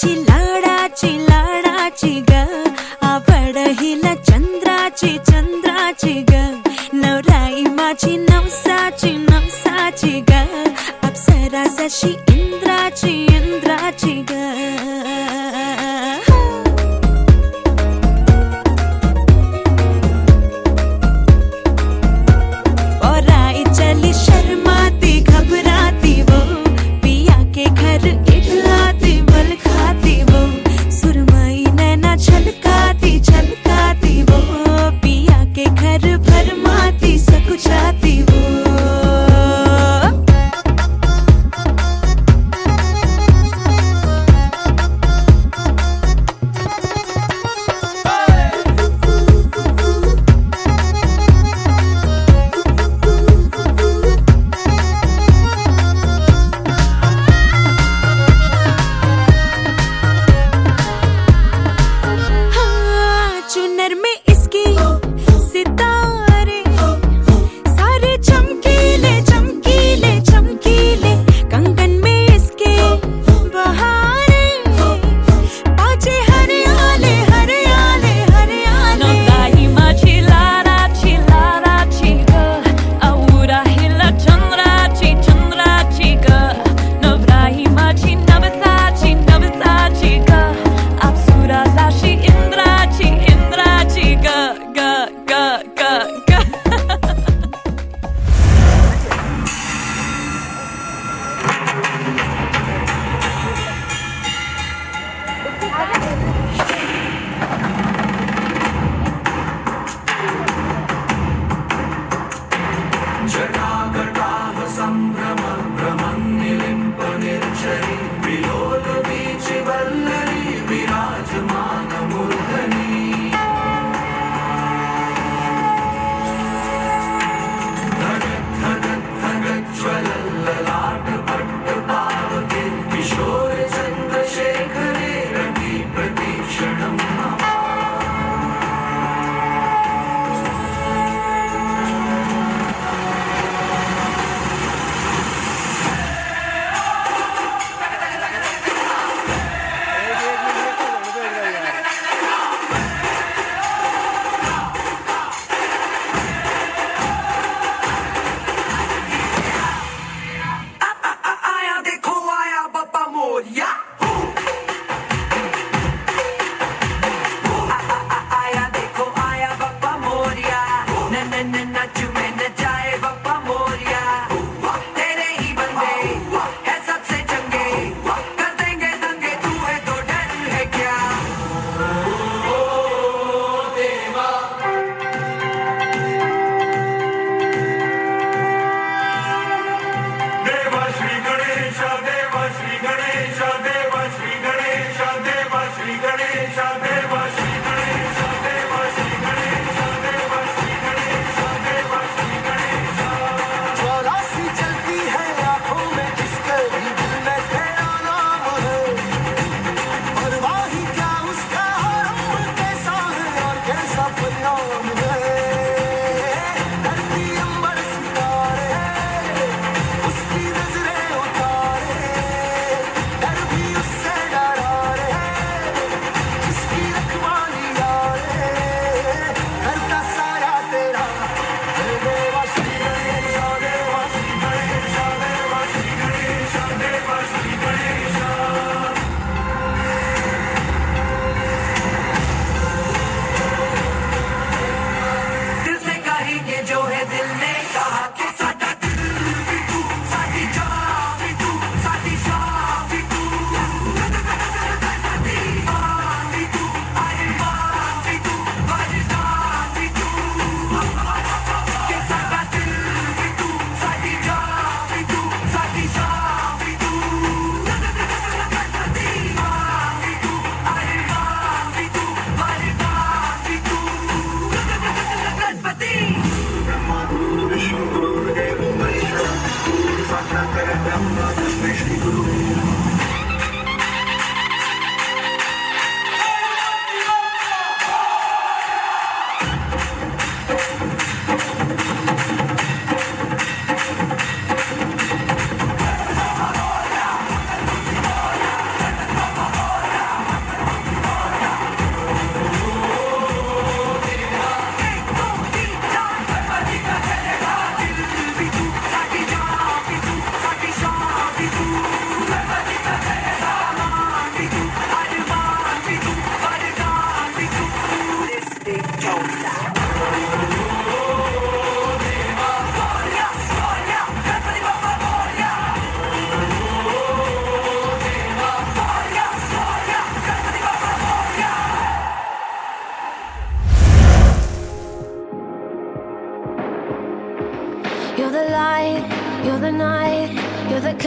माझी लाडाची लाडाची ग आवडहिला चंद्राची चंद्राची ग नवराई माझी नवसाची नवसाची ग अप्सरा जशी इंद्राची इंद्राची ग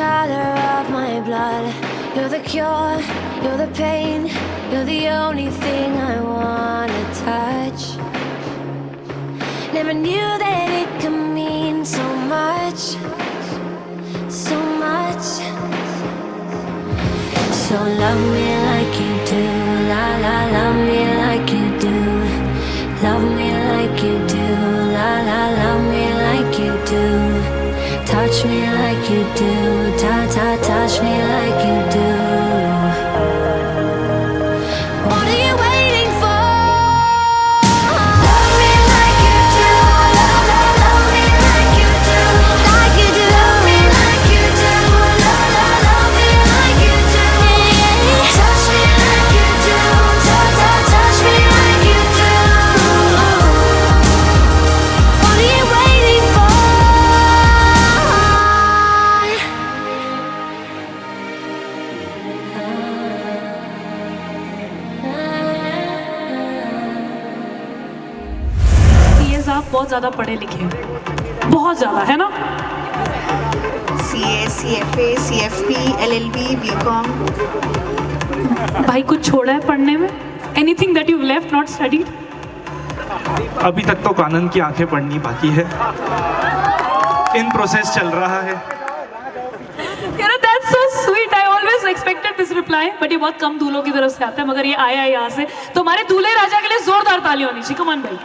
color of my blood. You're the cure, you're the pain, you're the only thing I wanna touch. Never knew that it could mean so much, so much. So love me like you do, la la, love me like you do. Love me like you do, la la, love me like you do. Touch me like you do, touch me like you do. What are you waiting for? Love me like you do, love me like you do, like you do. Love me like you do, love me like you do. Touch me like you do, touch me like you do. What are you waiting for? आप बहुत ज्यादा पढ़े लिखे हैं, बहुत ज्यादा, है ना? CA, CFA, CFP, LLB, BCom. भाई कुछ छोड़ा है पढ़ने में? Anything that you've left not studied? अभी तक तो कानून की आंखें पढ़नी बाकी है, इन प्रोसेस चल रहा है। You know, that's so sweet. I always expected this reply, but ये बहुत कम दूल्हों की तरफ से आता है, मगर ये आया यहाँ से। तो हमारे दूल्हे राजा के लिए जोरदार ताली होनी चाहिए। Come on भाई।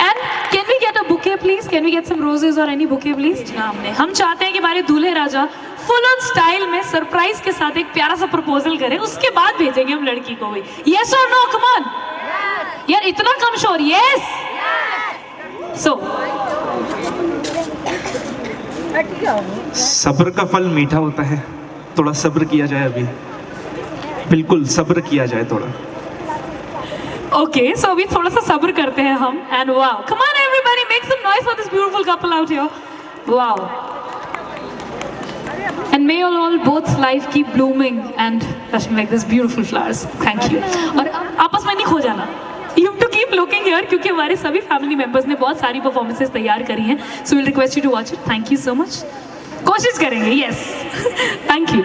And can we get a bouquet please? Can we get some roses or any bouquet please? हम चाहते हैं कि हमारे दूल्हे राजा फुल ऑन स्टाइल में सरप्राइज के साथ एक प्यारा सा प्रपोजल करें, उसके बाद भेजेंगे हम लड़की को भी। Yes or no? Come on. यार इतना कम शोर। Yes. So. सब्र का फल मीठा होता है, थोड़ा सब्र किया जाए अभी, बिल्कुल सब्र किया जाए थोड़ा। Okay, so अभी थोड़ा सा सब्र करते हैं हम, and wow, come on everybody, make some noise for this beautiful couple out here. Wow. And may you all both life keep blooming and rushing like this beautiful flowers. Thank you. और आपस में नहीं खो जाना. You have to keep looking here क्योंकि हमारे सभी family members ने बहुत सारी performances तैयार करी हैं. So we'll request you to watch it. Thank you so much. कोशिश करेंगे, yes. Thank you.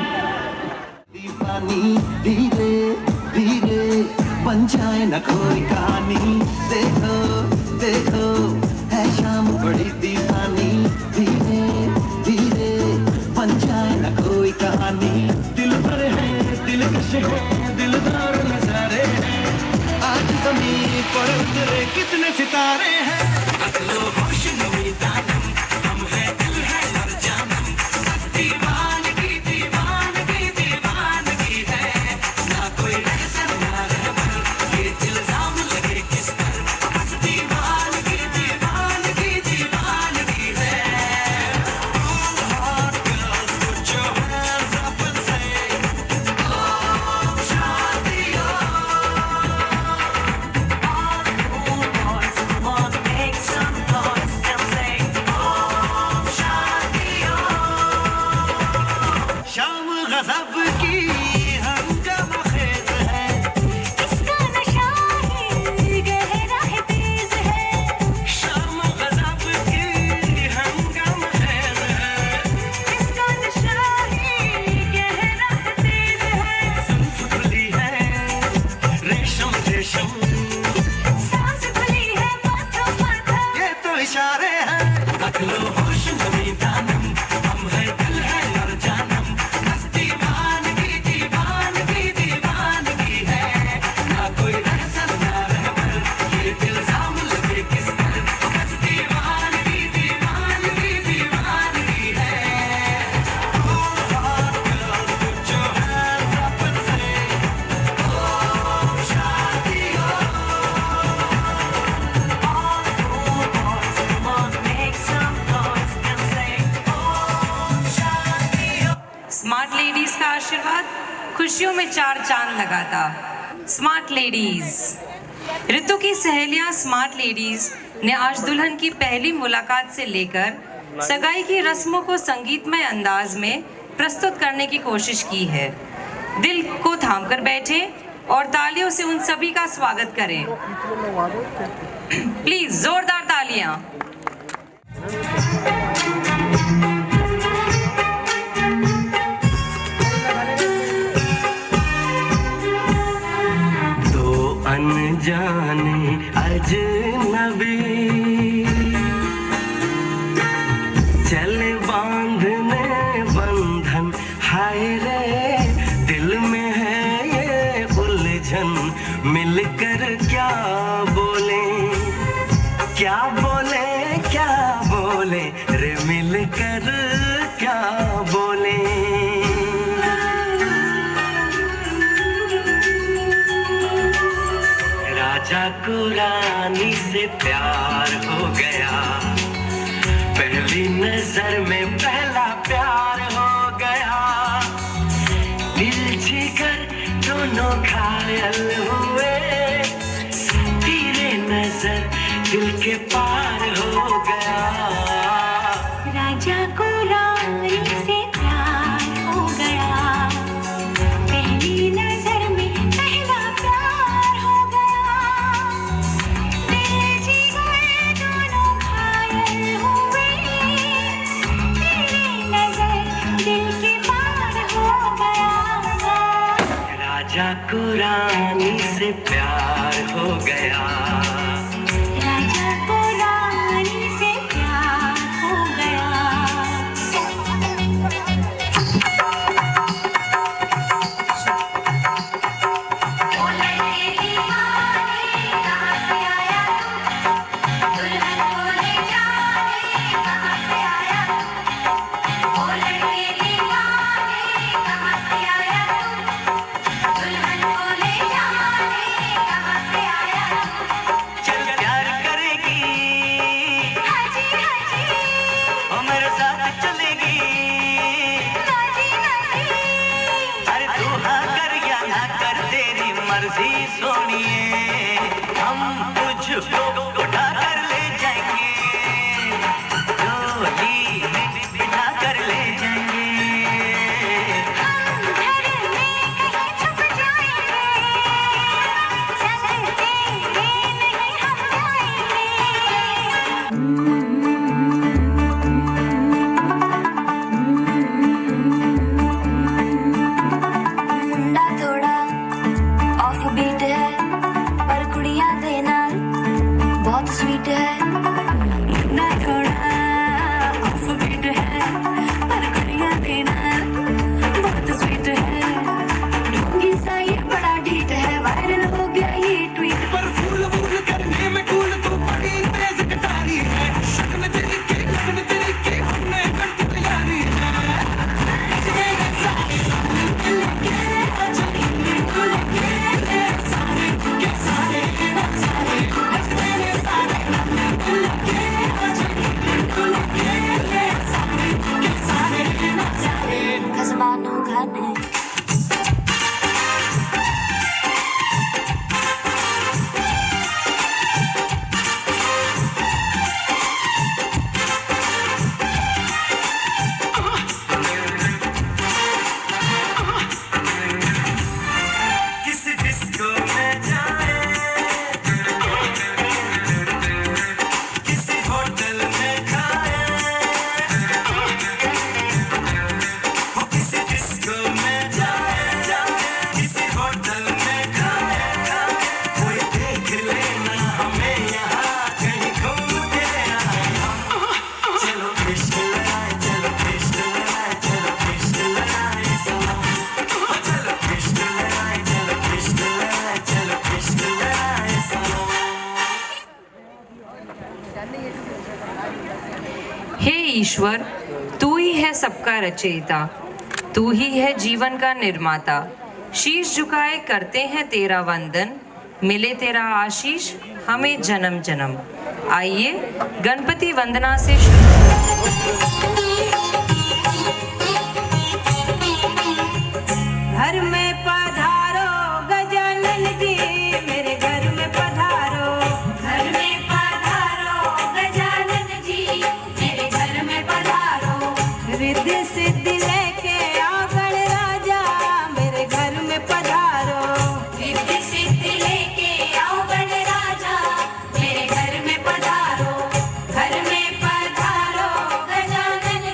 धीरे धीरे बन जाए न कोई कहानी, देखो देखो है शाम बड़ी दीवानी। धीरे धीरे बन जाए न कोई कहानी, दिल भर है दिलकश है दिलदार नजारे हैं। आज ज़मीन पर उतरे कितने सितारे हैं। अगलो होश नमी दानम, हम है दिल है हर जानम। बस दीवानगी दीवानगी दीवानगी है, ना कोई रहसर ना रहबर, ये इल्जाम लगे किस पर। बस दीवानगी दीवानगी दीवानगी है। Hot girls, put your hands up and say, oh शादी हो। All boys, come on, make some noise and say, oh शादी हो। शाम गज़ब की हंगामा खेज है, इसका नशा ही गहरा है तेज है। शाम गज़ब की हंगामा खेज है, इसका नशा ही गहरा है तेज है। जुल्फ खुली है रेशम रेशम, सांस खुली है माथा माथा, ये तो इशारे हैं। अगलो होश नमी दानम, हम है दिल है और जानम। बस दीवानगी दीवानगी दीवानगी है, ना कोई रहसर ना रहबर, ये इल्जाम लगे किस पर। बस दीवानगी दीवानगी दीवानगी है। Hot girls, put your hands up and say, oh शादी हो। All boys, come on, make some noise and say, oh शादी हो। स्मार्ट लेडीज का आशीर्वाद खुशियों में चार चांद लगाता। स्मार्ट लेडीज, ऋतु की सहेलियां स्मार्ट लेडीज ने आज दुल्हन की पहली मुलाकात से लेकर सगाई की रस्मों को संगीतमय अंदाज में प्रस्तुत करने की कोशिश की है। दिल को थामकर बैठे और तालियों से उन सभी का स्वागत करें। प्लीज जोरदार तालियां। जाने अजनबी चले बांधने बंधन हाय रे दिल में है ये उलझन मिलकर क्या बोले रे मिलकर क्या बोले राजा को रानी से प्यार हो गया पहली नजर में पहला प्यार हो गया दिल जिगर दोनों घायल हुए तेरे नजर दिल के पार हो गया राजा को रानी से प्यार हो गया पहली नजर में पहला प्यार हो गया दिल जिगर दोनों घायल हुए तेरी नजर दिल के पार हो गया राजा को रानी से प्यार हो गया राजा को रानी से प्यार हो गया चल प्यार करेगी ओ मेरे साथ चलेगी अरे तू हाँ कर या ना कर तेरी मर्जी सोनिए हम तुझको उठा कर ले जाएंगे डोली में बिठा कर ले जाएंगे मुंडा थोड़ा ऑफ बीट है पर कुड़ियां दे नाल बहुत स्वीट है मुंडा थोड़ा ऑफ बीट है पर कुड़ियां दे नाल बहुत स्वीट है ढोंगी सा ये बड़ा ढीठ है वायरल हो गया ये ट्वीट पर फूल फूल करने में कूल तू बड़ी तेज कटारी है शक्ल तेरी के लगन तेरी के हमने कर दी तैयारी है मेरे सारे खजमानो खाने किसी डिस्को में जाए किसी होटल में खाए हो किसी डिस्को में जाए किसी होटल में खाए कोई देख लेना हमें यहाँ कहीं घूम के आए चलो कृष्ण लगाए चलो कृष्ण लगाए चलो कृष्ण लगाए सनम चलो कृष्ण लगाए चलो कृष्ण लगाए चलो कृष्ण लगाए सनम हे ईश्वर तू ही है सबका रचयिता तू ही है जीवन का निर्माता शीश झुकाए करते हैं तेरा वंदन मिले तेरा आशीष हमें जन्म जन्म आइए गणपति वंदना से शुरू घर में पधारो गजानन जी मेरे घर में पधारो घर में पधारो गजानन जी मेरे घर में पधारो रिद्धि सिद्धि लेके आओ गणराजा मेरे घर में पधारो रिद्धि सिद्धि लेके आओ गणराजा मेरे घर में पधारो गजानन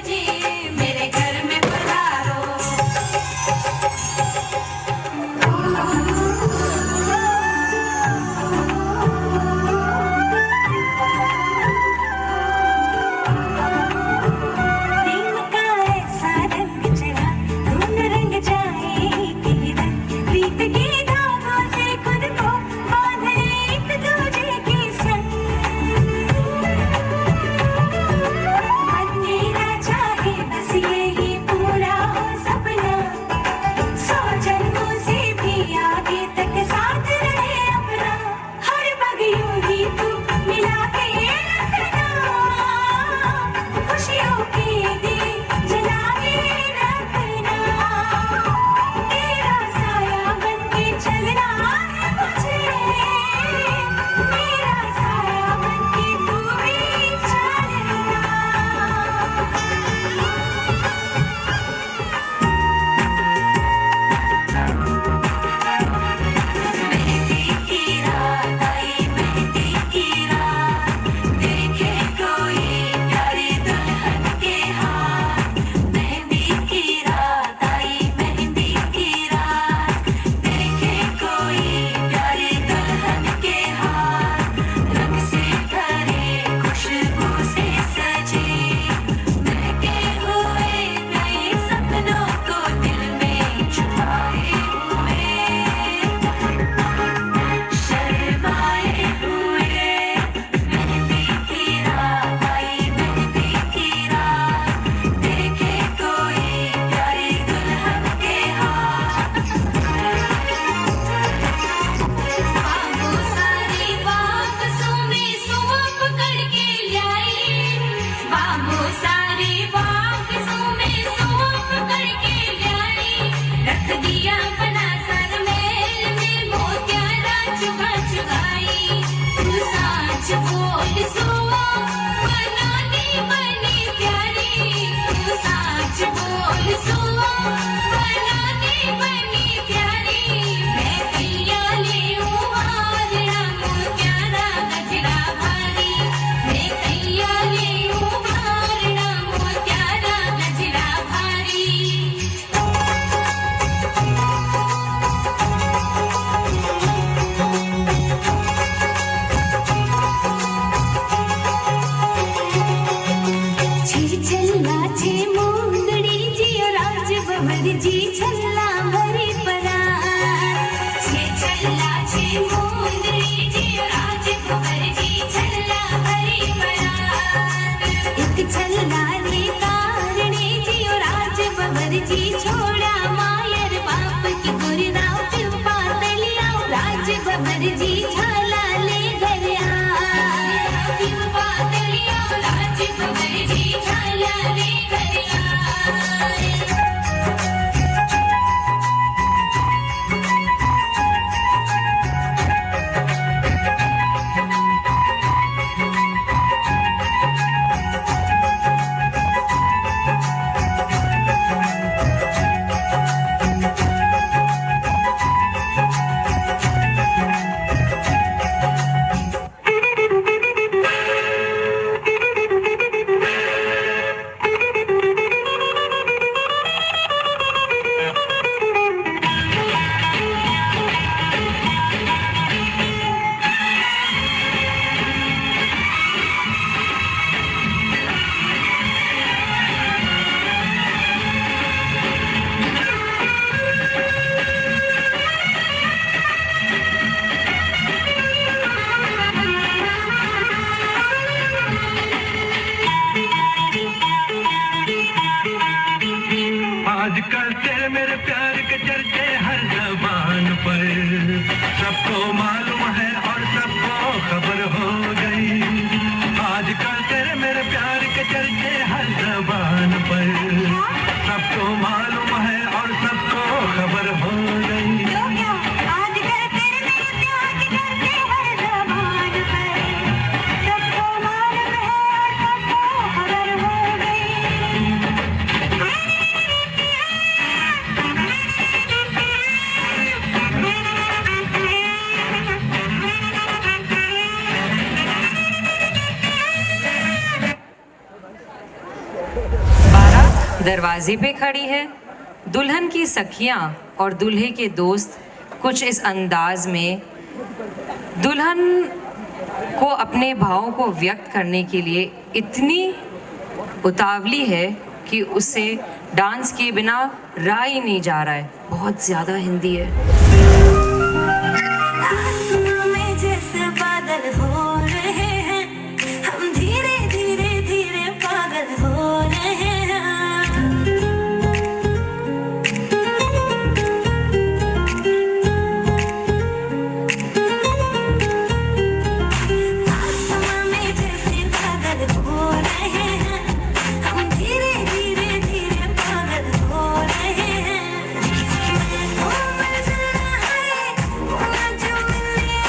भंवर जी छल्ला भरी परार छे छल्ला छे मुंदरी जी राज भंवर जी छल्ला भरी परार एक छल्ला रे कारणे जी राज भंवर जी छोड़ा मायर बाप की गुरदाव पिंपा तलिया राज भंवर जी झाला ले गया पिंपा तलिया राज भंवर जी झाला ले गया आजकल तेरे मेरे प्यार के चर्चे हर जबान पर सबको मालूम है और सबको खबर हो गई आजकल तेरे मेरे प्यार के चर्चे हर जबान पर सबको मालूम है और सबको खबर हो गई आजकल तेरे मेरे प्यार के चर्चे हर ज़बान पर सबको मालूम है और सबको खबर हो गई बारात दरवाजे पे खड़ी है दुल्हन की सखियां और दूल्हे के दोस्त कुछ इस अंदाज में दुल्हन को अपने भावों को व्यक्त करने के लिए इतनी उतावली है कि उसे डांस किए बिना रहा ही नहीं जा रहा है बहुत ज़्यादा हिंदी है आसमां में जैसे बादल हो रहे हैं हम धीरे धीरे धीरे पागल हो रहे हैं आसमां में जैसे बादल हो रहे हैं हम धीरे धीरे धीरे पागल हो रहे हैं मैं तो मर जाना है वो जो मिले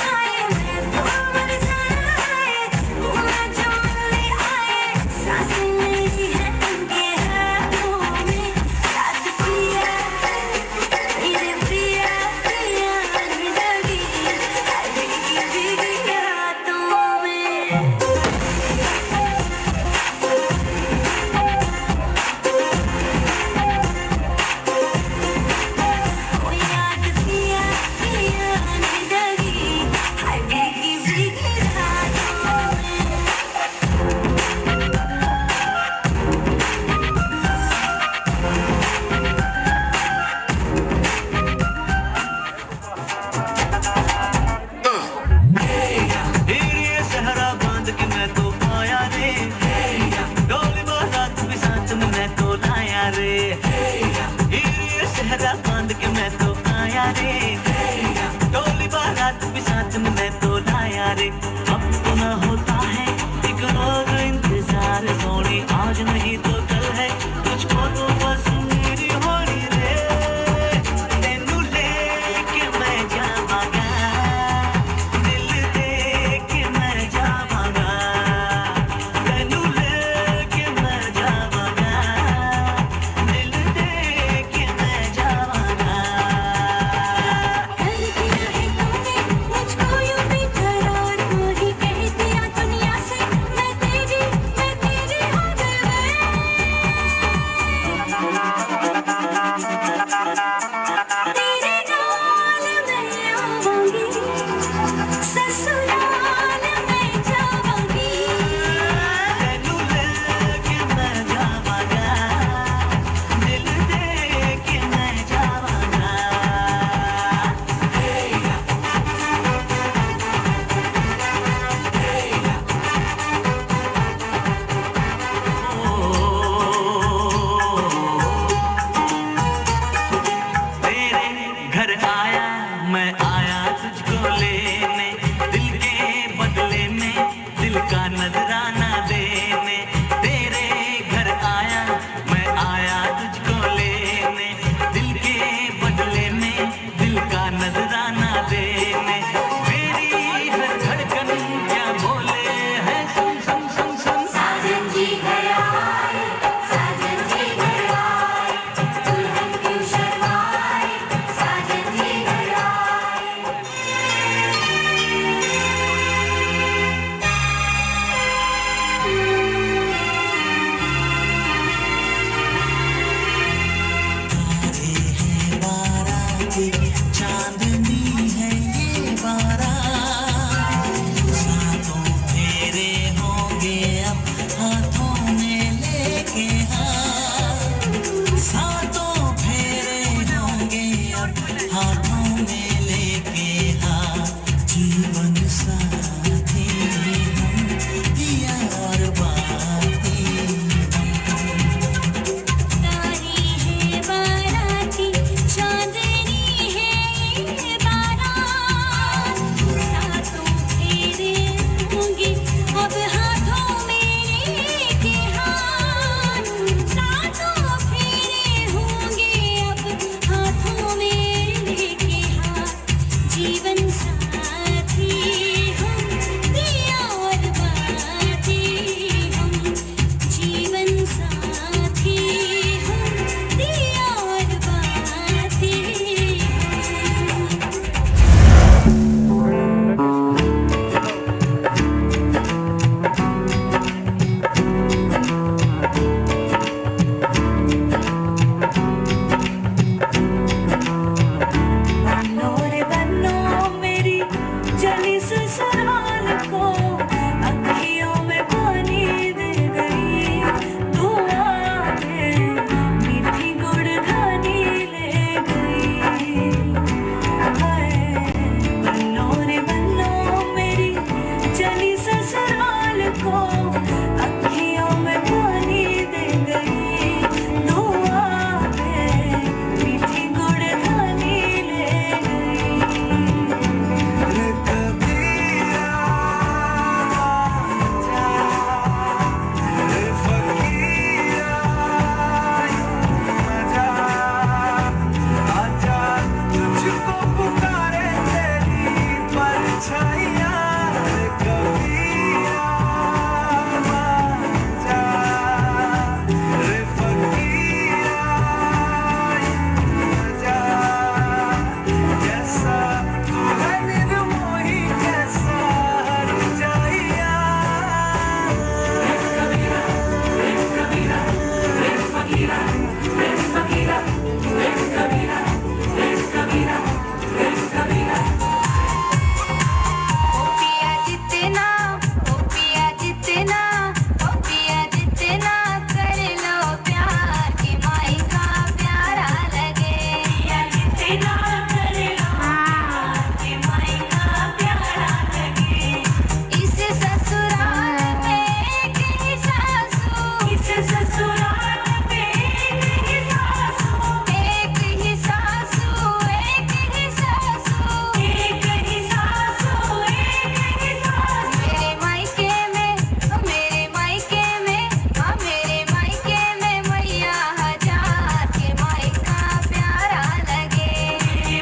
हाथों में लेके हाथ जीवन साथी हम दिया और बातें तारी है बाराती चांदनी है ये बारात सातों फेरे होंगे अब हाथों मेरे के हाथ सातों फेरे होंगे अब हाथों मेरे के हाथ जीवन साथी हम दिया और बातें हम जीवन साथी हम दिया और बातें बन्नो रे बन्नो मेरी जली ससुराल को अखियों में पानी दे गई दुआ में मीठी गुड़ घनी ले गई हाय बन्नो रे बन्नो मेरी जली ससुराल को अखियों में पानी दे गई दुआ में मीठी गुड़ घनी ले जैसा तू है निर्मोही कैसा हर जाइया ओ पिया जितना कर लो प्यार कि माई का प्यारा लगे पिया जितना कर लो प्यार कि माई का प्यारा लगे इस ससुराल में एक ही सासू इस ससुराल में एक ही सासू एक ही सासू एक ही सासू एक ही सासू एक ही सासू मेरे मायके में मैया हजार के मायका प्यारा लगे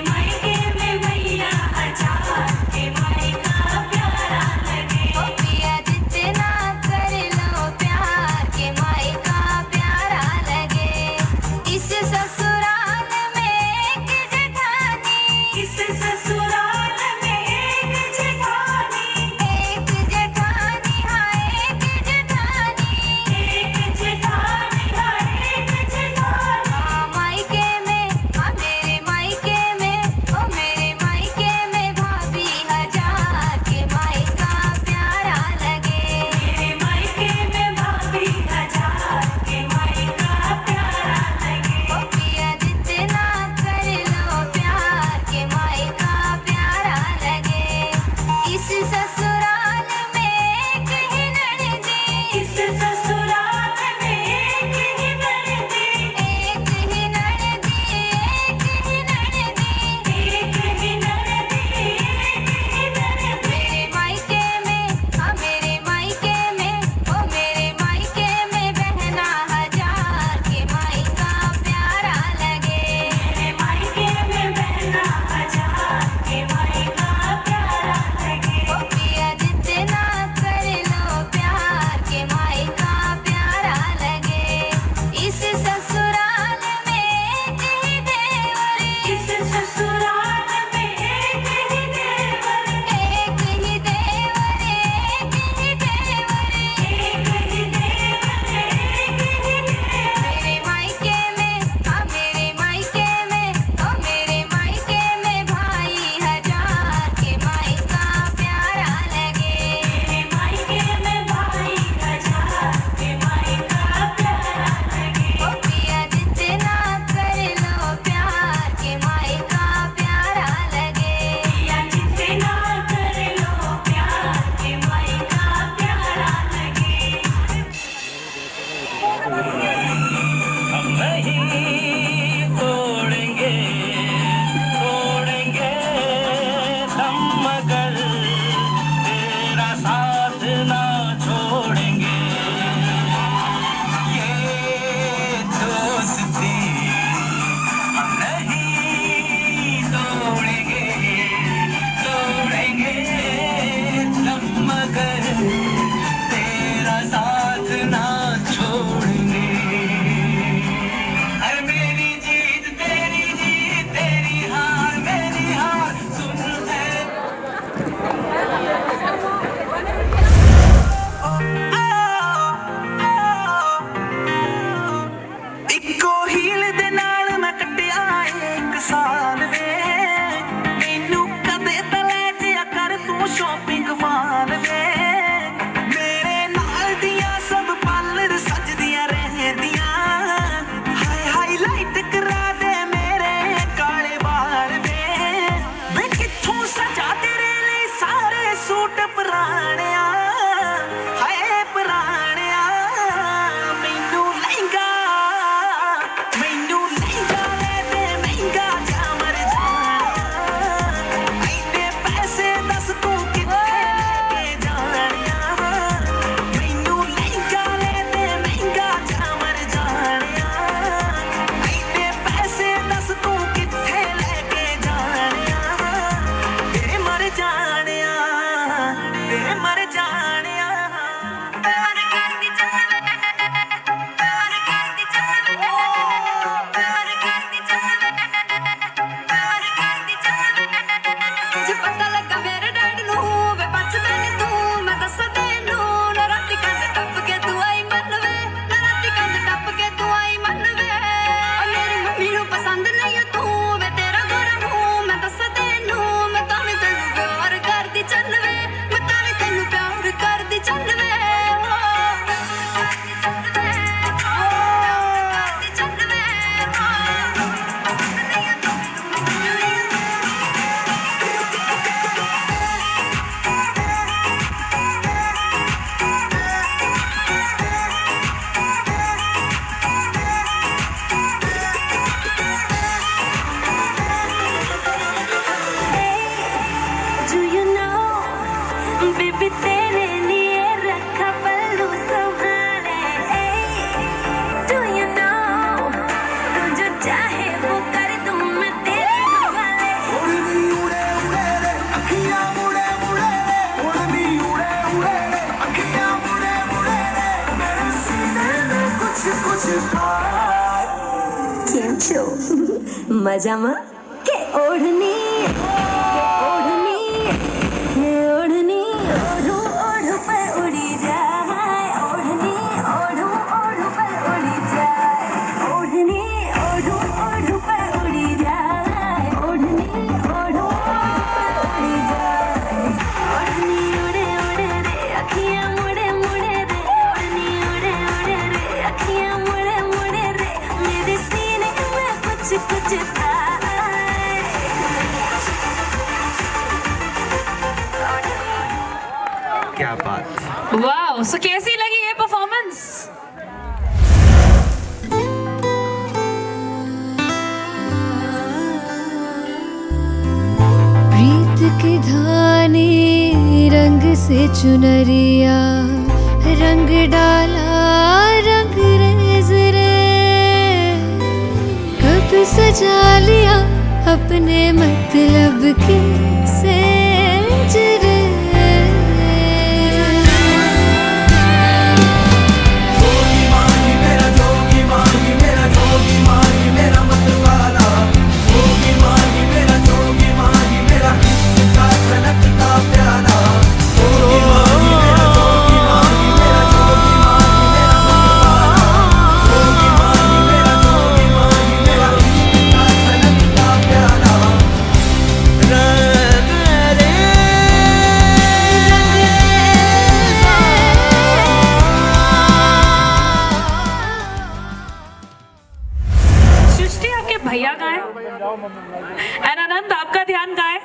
मजामा के ओढ़नी ओढ़नी ओढ़ू ओढ़ू पर उड़ी जाए ओढ़नी ओढ़ू ओढ़ू पर उड़ी जाए ओढ़नी ओढ़ू ओढ़ू पर उड़ी जाए ओढ़नी ओढ़ू पर उड़ी जाए ओढ़नी उड़े उड़े रे अखियां मुड़े मुड़े रे ओढ़नी उड़े उड़े रे अखियां मुड़े मुड़े रे मेरे सीने में कुछ कुछ था क्या बात। वाओ, सो कैसी लगी ये परफॉर्मेंस? प्रीत की धानी रंग से चुनरिया रंग डाला रंग रेज रे कब सजा लिया अपने मतलब के सेज रे भैया कहाँ है? एंड आनंद, आपका ध्यान कहाँ है?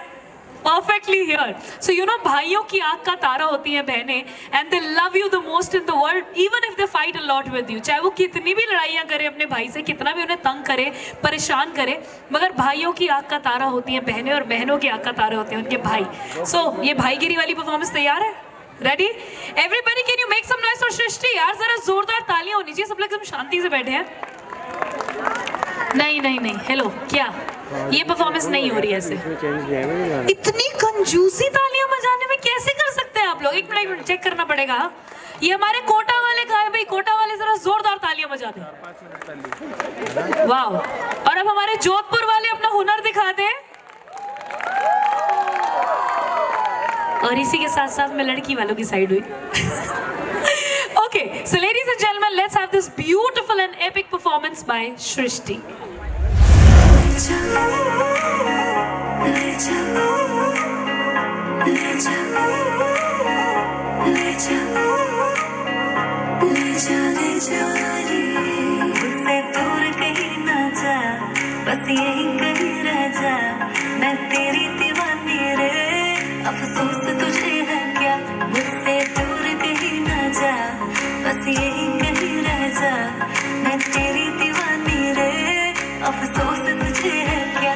Perfectly here. So you know, भाइयों की आँख का तारा होती हैं बहनें, and they love you the most in the world, even if they fight a lot with you. चाहे वो कितनी भी लड़ाइयाँ करे अपने भाई से, कितना भी उन्हें तंग करे, परेशान करे, मगर भाइयों की आँख का तारा होती हैं बहनें और बहनों की आँख का तारा होते हैं उनके भाई. So ये भाईगिरी वाली परफॉर्मेंस तैयार है? Ready? Everybody, can you make some noise for सृष्टि? यार जरा जोरदार तालियां होनी चाहिए. सब लोग एकदम शांति से बैठे हैं. नहीं नहीं नहीं, हेलो, क्या ये परफॉर्मेंस नहीं हो रही है ऐसे? इतनी कंजूसी तालियां बजाने में कैसे कर सकते हैं आप लोग? एक मिनट चेक करना पड़ेगा. ये हमारे कोटा वाले कहाँ है भाई? कोटा वाले जरा जोरदार तालियां बजा दें. वाह. और अब हमारे जोधपुर वाले अपना हुनर दिखा दें. और इसी के साथ साथ मैं लड़की वालों की साइड हुई. Okay, so ladies and gentlemen, let's have this beautiful and epic performance by Shrishti. बस यही कहीं रह जा, मैं तेरी दीवानी रे, अफसोस तुझे है क्या, मुझसे दूर कहीं ना जा, बस यही कहीं रह जा, मैं तेरी दीवानी रे, अफसोस तुझे है क्या.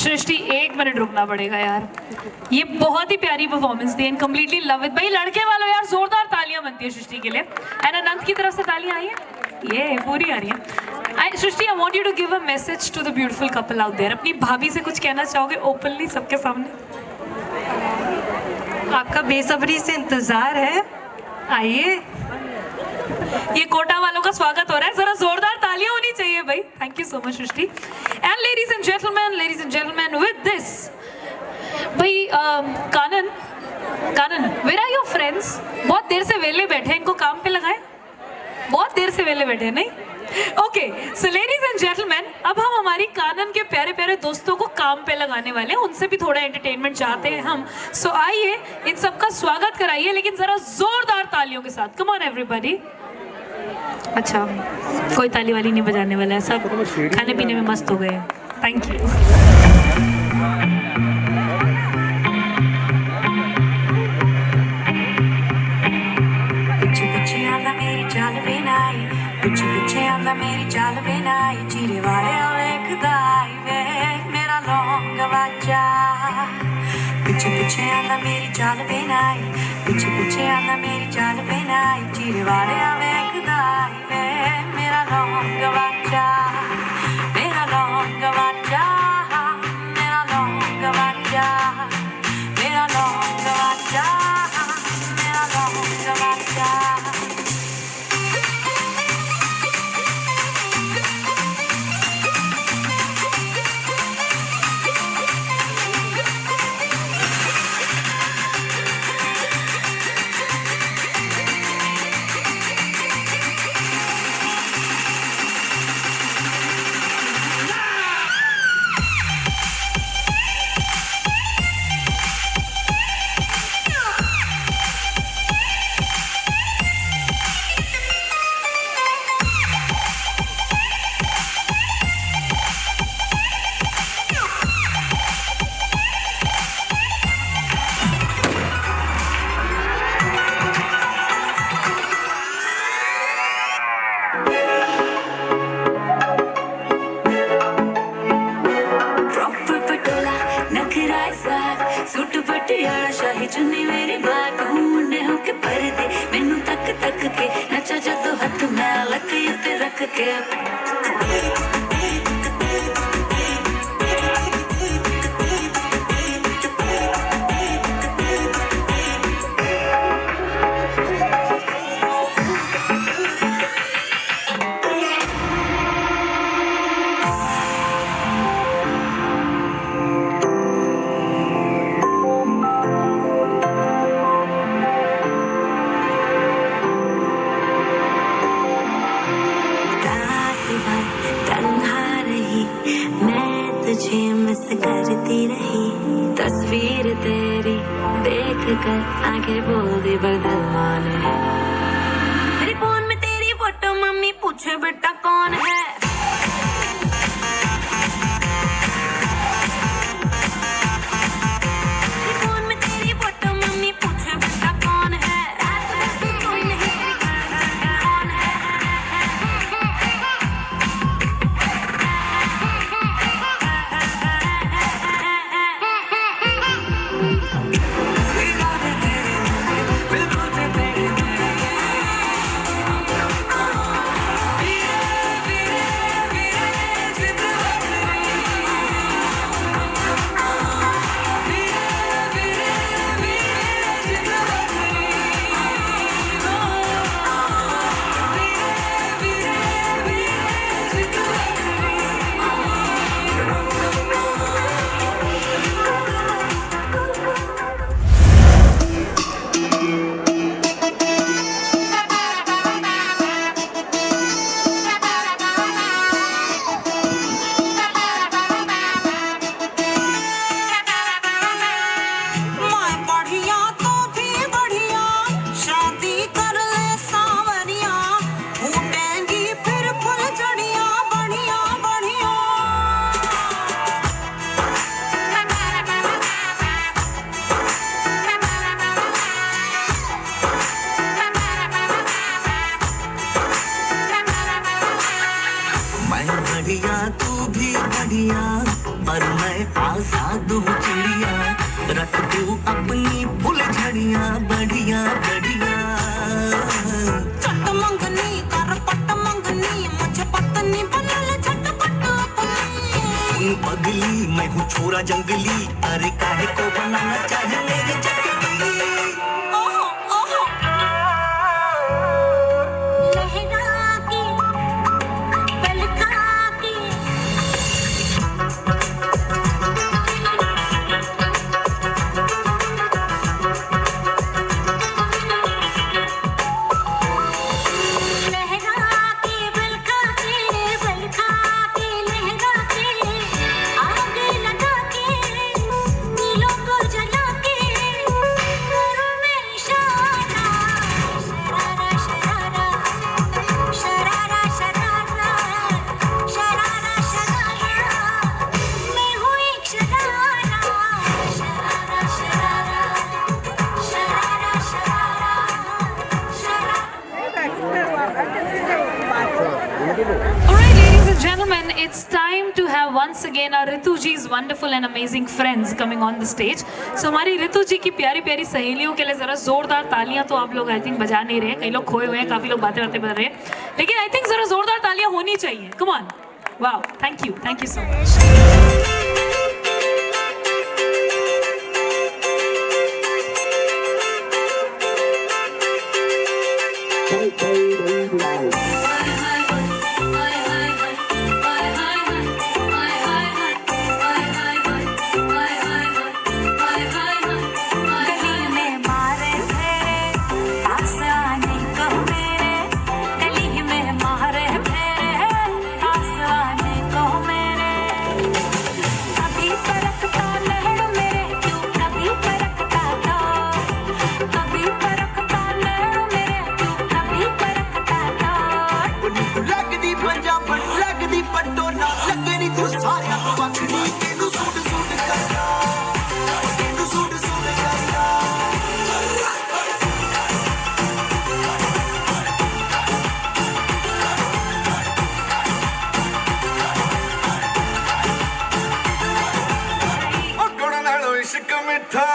सृष्टि 1 मिनट रुकना पड़ेगा यार, ये बहुत ही प्यारी परफॉर्मेंस थी एंड कंप्लीटली लव इट। भाई लड़के वालों यार जोरदार तालियां बनती है सृष्टि के लिए। एंड अनंत की तरफ से तालियां आई है, ये पूरी आ रही है। Srishti, I want you to give a message to the beautiful couple out there. अपनी भाभी से कुछ कहना चाहोगे ओपनली सबके सामने? आपका बेसब्री से इंतजार है, आइए। ये कोटा वालों का स्वागत हो रहा है, जरा जोरदार तालियां होनी चाहिए भाई। Thank you so much Srishti. And ladies and gentleman with this भाई कानन वेयर आर योर फ्रेंड्स? बहुत देर से वेले बैठे हैं, इनको काम पे लगाएं। बहुत देर से वेले बैठे हैं, नहीं? Okay, so ladies and gentleman, अब हम हमारी कानन के प्यारे प्यारे दोस्तों को काम पे लगाने वाले हैं, उनसे भी थोड़ा एंटरटेनमेंट चाहते हैं हम। सो आइए इन सबका स्वागत कराइए, लेकिन जरा जोरदार तालियों के साथ। Come on everybody. अच्छा, कोई ताली वाली नहीं बजाने वाला है, सब खाने पीने में मस्त हो गए हैं। Thank you. पिछे पिछे आंदा मेरी चाल वे नाई, पिछे पिछे आंदा मेरी चाल वे नाई, चीरे वाले वेखदा वे मेरा लौंग वाचा। पिछे पिछे आंदा मेरी चाल वे नाई, पिछे पिछे आंदा मेरी चाल वे नाई, चीरे वाले वेखदा वे मेरा लौंग वाचा, मेरा लौंग वाचा, मेरा लौंग वाचा, मेरा लौंग वाचा, मेरा लौंग वाचा। सूट पटियाला शाही चुन्नी मेरी बात मुंडे होके परदे मैनू तक तक के नचा जदों हथ मैं लक उत्ते रख के। तुझे मिस करती रही तस्वीर तेरी देख कर आगे बोल दी बदल माने। मेरे फोन में तेरी फोटो मम्मी पूछे बेटा कौन है। मेरे फोन में तेरी फोटो मम्मी पूछे बेटा कौन है। रात रात कोई नहीं तेरी कौन है। आजाद हूँ चिड़िया, रख दूँ अपनी फुल झड़िया बढ़िया बढ़िया। चट मंगनी कर पट मंगनी, मुझे पत्नी बना ले झटपट अपनी। सुन पगली मैं हूँ छोरा जंगली, अरे काहे को बनाना चाहे मेरी चटनी। ओहो ओहो लहरा के बलका के, लहरा के बलका के, बलका के लहरा के, आग लगा के नीलों को जला के, करूँ मैं इशारा, शरारा शरारा, शरारा शरारा, शरारा शरारा, मैं हूँ एक sharara, sharara sharara, sharara sharara, sharara. Alright, ladies and gentlemen, it's time to have once again our Ritu ji's wonderful and amazing friends coming on the stage. So हमारी रितु जी की प्यारी प्यारी सहेलियों के लिए जरा जोरदार तालियां तो आप लोग आई थिंक बजा नहीं रहे हैं, कई लोग खोए हुए हैं, काफी लोग बातें बातें कर रहे हैं, लेकिन आई थिंक जरा जोरदार तालियां होनी चाहिए. Come on, wow, thank you so much. गली में मारे फेरे, पास आने को मेरे, गली में मारे फेरे, पास आने को मेरे। कभी परखता नैन मेरे, क्यों कभी परखता तो, कभी परखता नैन मेरे, क्यों कभी परखता तो। लगदी पंजाबन लगदी पटोला, लगनी तू सारिया तो वखरी, तेनू सूट सूट करदा, तेनू सूट सूट करदा। ओ गुड़ नालों इश्क मिठा,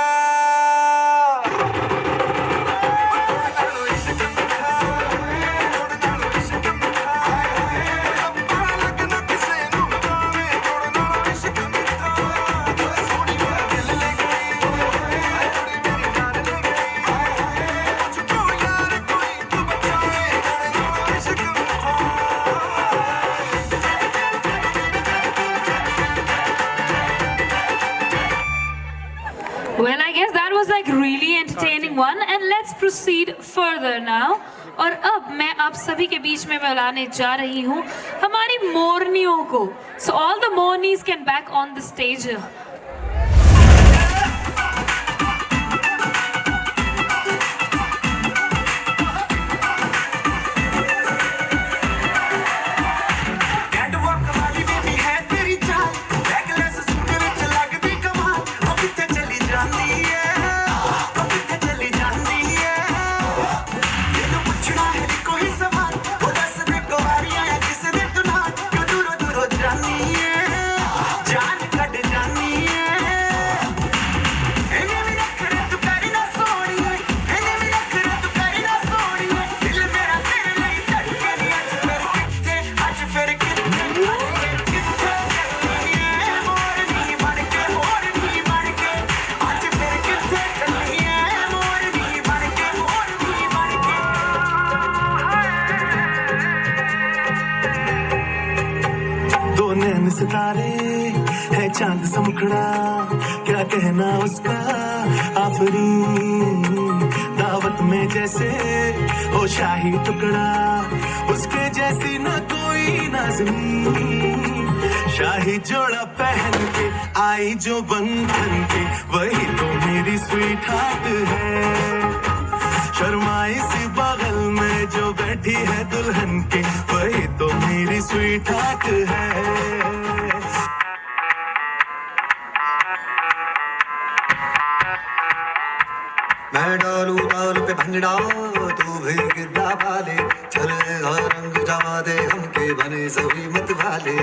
गुड़ नालों इश्क मिठा, गुड़ नालों इश्क मिठा, अब्बा लगना किसे नू बतावे, गुड़ नालों इश्क मिठा। सोनी मेरा दिल ले गई, कुड़ी मेरी जान ले गई, मुझको यार कोई तू बचाए, गुड़ नालों इश्क मिठा। Well, I guess that was like really entertaining one, and let's proceed further now. और अब मैं आप सभी के बीच में बुलाने जा रही हूँ हमारी मोरनियों को. So all the mornies can back on the stage. Catwalk वाली बेबी है तेरी चाल, बैकलेस सूट विच लगदी कमाल, ओ किथे चली जांदी है, ओ किथे चली जांदी है। तेनू पुछना है कोई सवाल, ओ दस दे कुवारी आया किस दे तू नाल, क्यों दूरों दूरों जांदी है, जान कट जांदी है। इन्हें भी रख रे तू करी ना सोनिए, इन्हें भी रख रे तू करी ना सोनिए, दिल मेरा तेरे लिए धड़के नी, आज फिर किथे दो नैन सितारे है चांद सा मुखड़ा, क्या कहना उसका आफरी, दावत में जैसे हो शाही टुकड़ा, उसके जैसी न कोई नाज़नीं। शाही जोड़ा पहन के आई जो बंधन के, वही तो मेरी स्वीट हार्ट है। शर्माई सी बगल में जो बैठी है दुल्हन के, वही तो मेरी स्वीट हार्ट है। मैं डालू ताल पे भंगड़ा, तू भी गिद्दा वाले, चले रंग जमा दे हमके बने सभी मत वाले।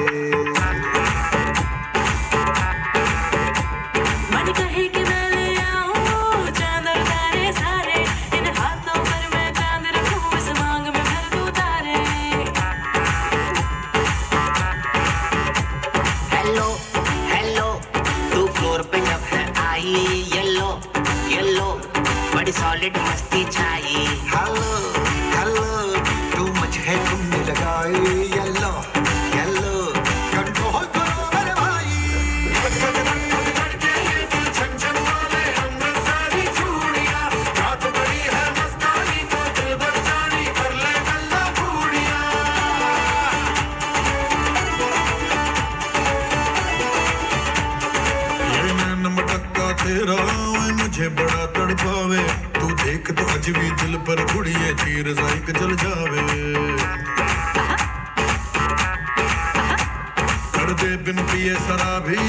नीली येलो येलो बड़ी सॉलिड मस्ती छाई हेलो हेलो तू मुझे तुमने लगाई येलो येलो कंट्रोल करो मेरे भाई छन छन वाले हमने सारी चूड़ियां रात बड़ी है मस्तानी तो दिल भर जानी कर ले गल्ला फूड़ियां ये नैन मटक्का तेरा ओए मुझे बड़ा तड़पावे तू देख तो अज भी दिल पर गुड़िए चीर साइक जल जावे कर दे बिन पिए शराबी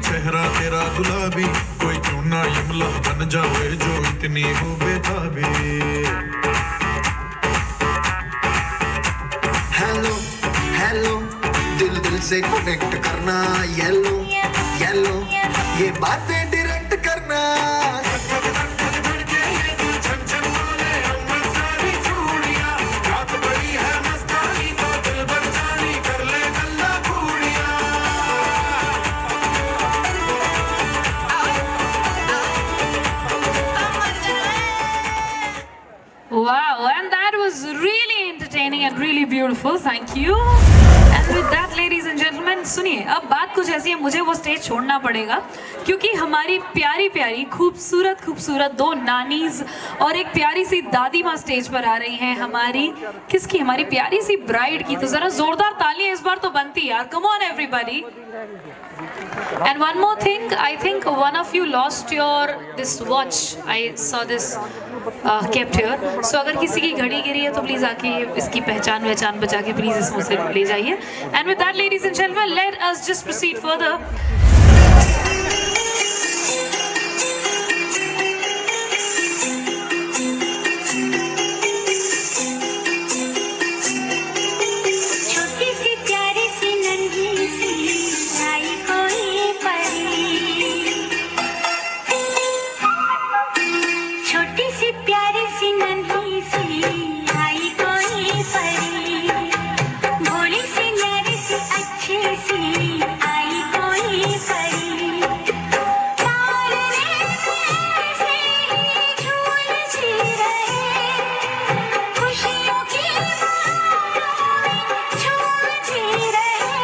चेहरा तेरा गुलाबी कोई क्यों ना यमला बन जावे जो इतनी हो बेताबी हेलो हेलो दिल दिल से कनेक्ट करना येलो येलो ये बातें डायरेक्ट करना Wow, and that was really entertaining and really beautiful. Thank you. And with that, ladies and gentlemen, सुनिए, अब बात कुछ ऐसी है, मुझे वो स्टेज छोड़ना पड़ेगा क्योंकि हमारी प्यारी प्यारी खूबसूरत खूबसूरत दो नानीज और एक प्यारी सी दादी माँ स्टेज पर आ रही हैं हमारी किसकी हमारी प्यारी सी ब्राइड की तो जरा जोरदार तालियां इस बार तो बनती है यार. Come on everybody. And one more thing, I think one of you lost your this watch. I saw this kept here. So अगर किसी की घड़ी गिरी है तो प्लीज आके इसकी पहचान बचा के प्लीज इसमें से ले जाइए. And with that, ladies and gentlemen, let us just proceed further. छोटी सी प्यारी सी नन्ही सी आई कोई परी छोटी सी प्यारी सी नन्ही सी आई कोई परी भोली सी न्यारी सी अच्छी सी आई कोई परी तारे से झूल सी रहे खुशियों की झूमती रहे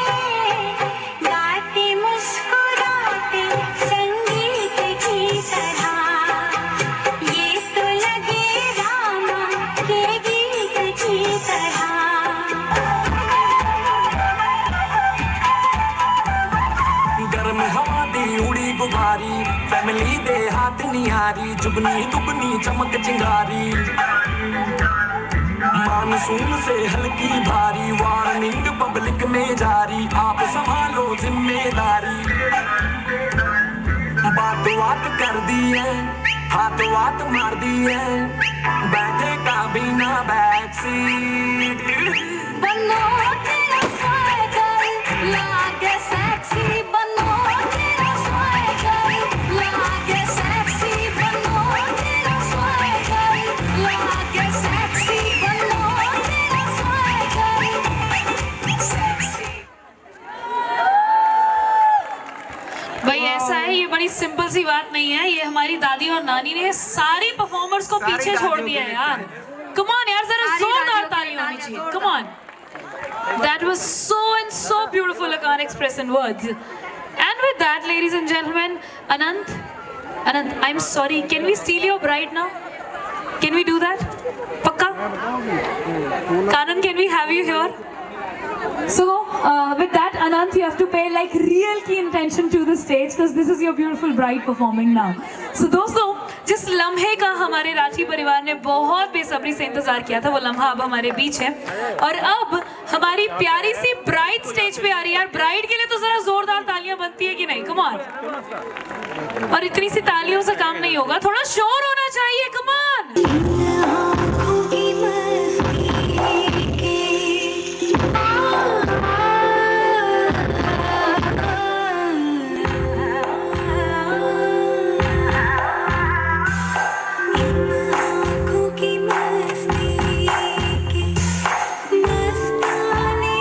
गाते मुस्कुराते संगीत की तरह ये तो लगे रामा के गीत की तरह गर्म हवा दी उड़ी गुबारी फैमिली दे हाथ निहारी जुगनी दुगनी चमक चिंगारी मानसून से हल्की भारी वार्निंग पब्लिक में जारी आप संभालो जिम्मेदारी बात बात कर दी है हाथ वात मार दी है बैठे का बिना बैक सीट बनो तेरा स्वागत लागे सेक्सी बनो तेरा स्वागत लागे सेक्सी बनो तेरा स्वागत लागे सेक्सी बनो तेरा स्वागत सेक्सी भाई ऐसा है ये बड़ी सिंपल सी बात नहीं है ये हमारी दादी और नानी ने सारी परफॉर्मर्स को पीछे छोड़ दिया है यार. Come on यार जरा जोरदार तालियां होनी चाहिए. Come on. That was so and so beautiful I can't express in words. And with that, ladies and gentlemen, Anant, I'm sorry. Can we steal your bride now? Can we do that? Pakka? Kanan, can we have you here? So, with that, Anant, you have to pay like real keen attention to the stage because this is your beautiful bride performing now. So, दोस्तों, जिस लम्हे का हमारे राठी परिवार ने बहुत बेसब्री से इंतजार किया था वो लम्हा अब हमारे बीच है और अब हमारी प्यारी सी ब्राइड स्टेज पे आ रही है. यार ब्राइड के लिए तो जरा जोरदार तालियां बनती है कि नहीं? Come on. और इतनी सी तालियों से काम नहीं होगा, थोड़ा शोर होना चाहिए. Come on. मस्ताने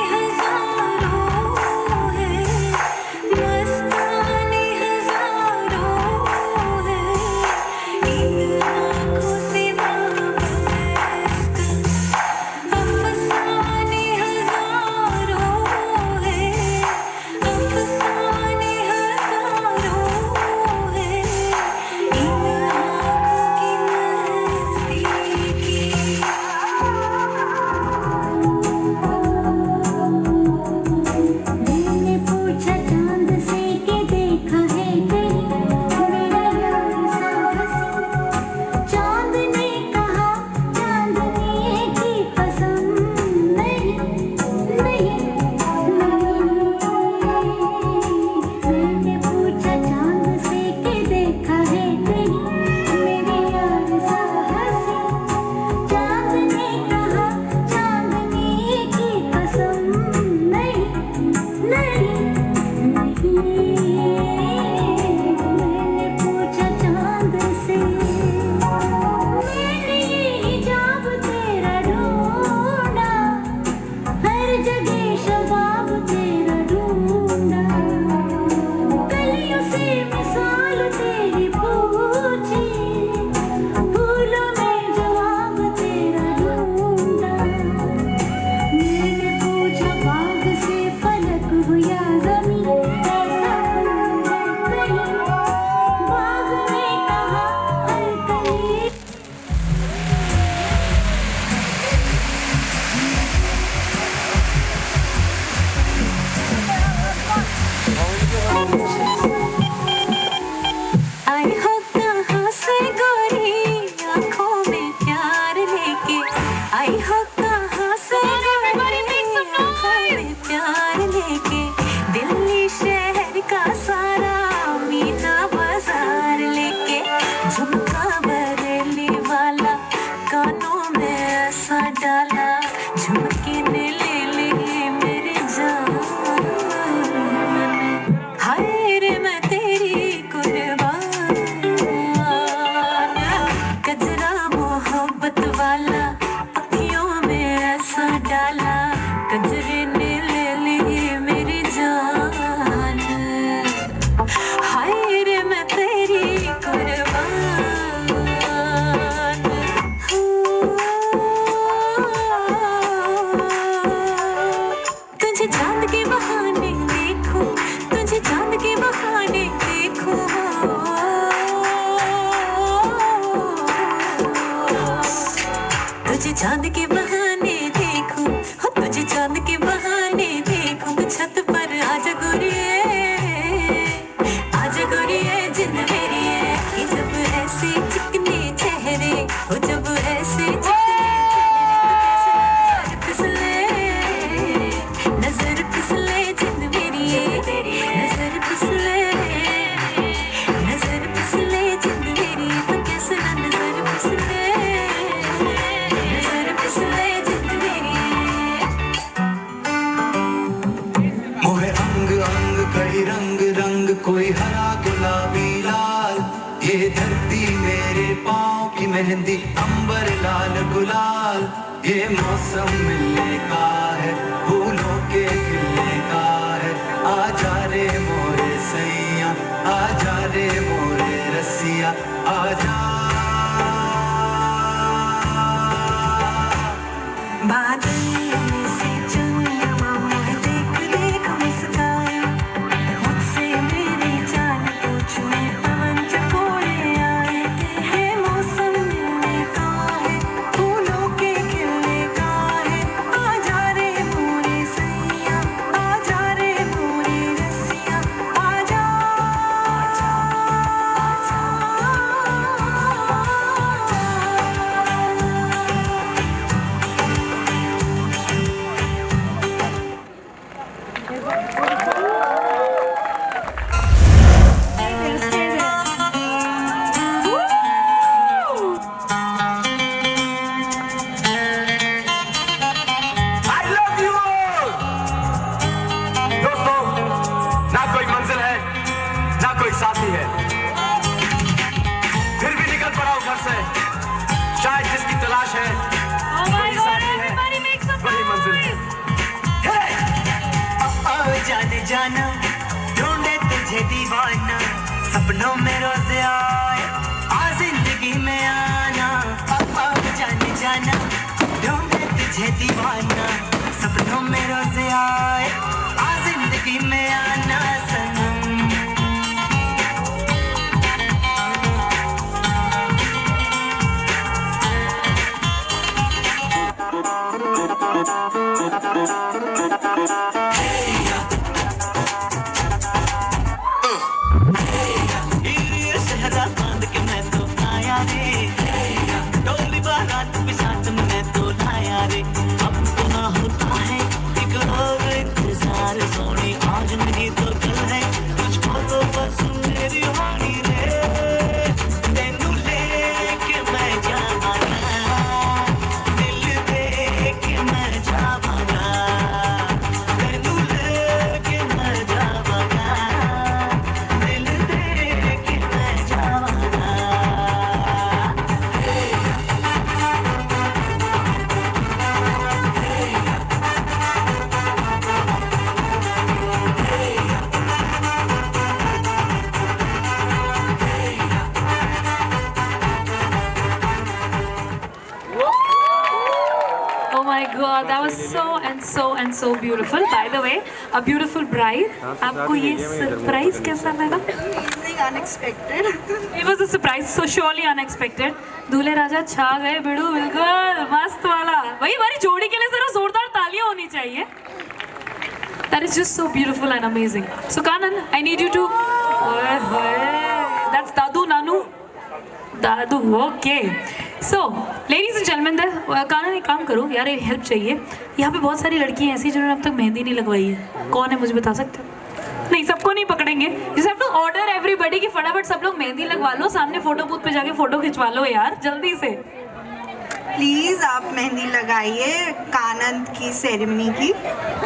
हजारों चांद के बहाने देखूं हो तुझे चांद के बहाने देखूं तो छत पर आजा गोरिये जिंद मेरी है कि जब ऐसे चिकने चेहरे हो जब ऐसे नजर फिसले जिंद मेरी है नजर फिसले जिंद मेरी है तो कैसे ना नजर फिसले जिंद मेरी मोहे अंग अंग कई रंग रंग कोई हरा गुलाबी लाल ये धरती मेरे पाँव की मेहंदी अंबर लाल गुलाल ये मौसम मिलने का है फूलों के खिलने का है आजा रे मोरे सैया आजा रे मोरे रसिया आजा बादल से चंद्रमा देख देख मुस्काए मुझसे मेरी जान पूछने पवन चकोरे आए ये मौसम मिलने का है फूलों के खिलने का है आजा रे मोरे सैया आजा रे मोरे रसिया आजा I love you all! दोस्तों, ना कोई मंजिल है, ना कोई साथी है। फिर भी निकल पड़ा हूं घर से। शायद जिसकी तलाश है, वही साथी है, वही मंजिल है। जाने जाना ढूंढे तुझे दीवाना सपनों में रोज आए आ जिंदगी में आना जाने जाना ढूंढे तुझे दीवाना सपनों में रोज आए आ जिंदगी में आना सनम शहरा बांध के मैं तो आया रे डोली बारात भी साथ में मैं तो लाया रे अब तो ना होता है एक और इंतजार सोनी आज नहीं तो कल है तुझको तो बस मेरी वाणी रे तेनू लेके मैं जाना दिल दे के मैं जावागा तेनू लेके मैं जावागा दिल दे के मैं जावागा Oh my God, that was so beautiful. By the way, a beautiful bride. आपको ये सरप्राइज कैसा लगा? Unexpected. It was a surprise, so surely unexpected. दूल्हे राजा छा गए बिड़ू बिल्कुल मस्त वाला. वही हमारी जोड़ी के लिए जरा जोरदार तालियां होनी चाहिए. That is just so beautiful and amazing. So Kanan, I need you to. That's Dadu Nanu. दादू okay so ladies and gentleman Kanan एक काम करो यार एक हेल्प चाहिए यहाँ पे बहुत सारी लड़कियाँ ऐसी जिन्होंने अब तक मेहंदी नहीं लगवाई है कौन है मुझे बता सकते हो नहीं सबको नहीं पकड़ेंगे you have to order everybody कि फटाफट सब लोग मेहंदी लगवा लो सामने फोटो बूथ पे जाके फोटो खिंचवा लो यार जल्दी से प्लीज आप मेहंदी लगाइए कानन की सेरेमनी की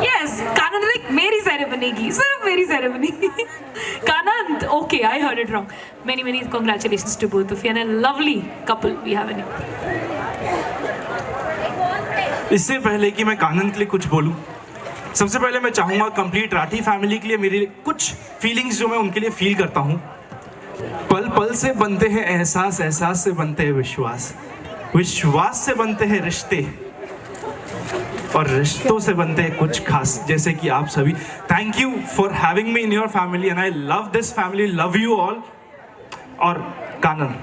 यस कानन लाइक मेरी सेरेमनी की सिर्फ मेरी ceremony Kanan okay I heard it wrong many congratulations to both of you and a lovely couple we have in इससे पहले कि मैं कानन के लिए कुछ बोलूं सबसे पहले मैं चाहूंगा कंप्लीट राठी फैमिली के लिए मेरी कुछ फीलिंग्स जो मैं उनके लिए फील करता हूं पल पल से बनते हैं एहसास एहसास से बनते हैं विश्वास विश्वास से बनते हैं रिश्ते और रिश्तों से बनते हैं कुछ खास जैसे कि आप सभी thank you for having me in your family and I love this family love you all और कानन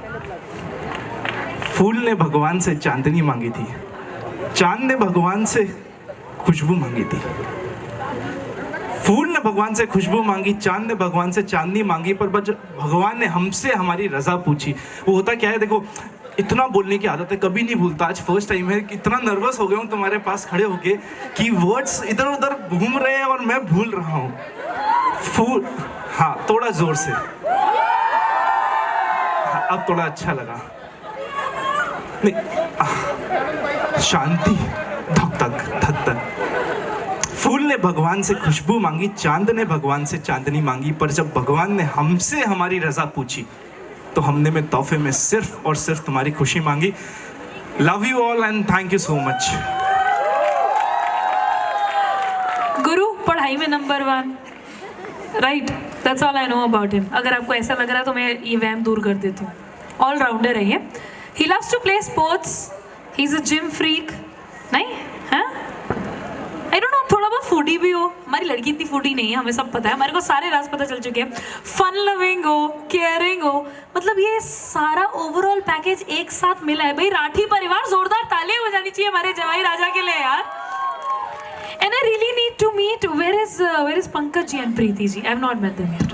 फूल ने भगवान से चांदनी मांगी थी चांद ने भगवान से खुशबू मांगी थी, फूल ने भगवान से खुशबू मांगी, चांद ने भगवान से चांदनी मांगी, पर जब भगवान ने हमसे हमारी रजा पूछी, वो होता क्या है, देखो इतना बोलने की आदत है, कभी नहीं भूलता, आज फर्स्ट टाइम है कि इतना नर्वस हो गया हूँ तुम्हारे पास खड़े होके कि वर्ड्स इधर उधर घूम रहे हैं और मैं भूल रहा हूँ। फूल, हाँ थोड़ा जोर से, हाँ, अब थोड़ा अच्छा लगा, नहीं शांति, धक धक धक धक। फूल ने भगवान से खुशबू मांगी, चांद ने भगवान से चांदनी मांगी, पर जब भगवान ने हमसे हमारी रजा पूछी तो हमने में तोहफे में सिर्फ और सिर्फ तुम्हारी खुशी मांगी। Love you all and thank you so much. गुरु पढ़ाई में number 1, right, that's all I know about him. अगर आपको ऐसा लग रहा है तो मैं ये वहम दूर कर देती हूँ। ऑलराउंडर है ये। He loves to play sports, he is a gym freak. नहीं है, आई डोंट नो, थोड़ा बहुत फूडी भी हो। हमारी लड़की इतनी फूडी नहीं है, हमें सब पता है, हमारे को सारे राज पता चल चुके हैं। फन लविंग हो, केयरिंग हो, मतलब ये सारा ओवरऑल पैकेज एक साथ मिला है। भाई राठी परिवार, जोरदार तालियां बजानी चाहिए हमारे जवाई राजा के लिए यार। And I really need to meet, where is Pankaj ji and Preeti ji? I have not met them yet.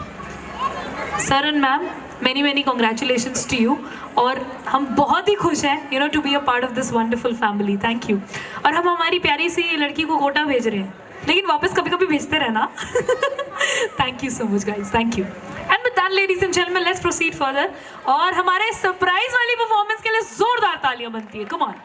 Sir and ma'am, many congratulations to you. और हम बहुत ही खुश हैं, you know, to be a part of this wonderful family. Thank you. और हम हमारी प्यारी सी लड़की को कोटा भेज रहे हैं, लेकिन वापस कभी-कभी भेजते रहना। Thank you so much guys. Thank you. And with that, ladies and gentlemen, let's proceed further. और हमारे सरप्राइज वाली परफॉर्मेंस के लिए जोरदार तालियां बनती है। Come on.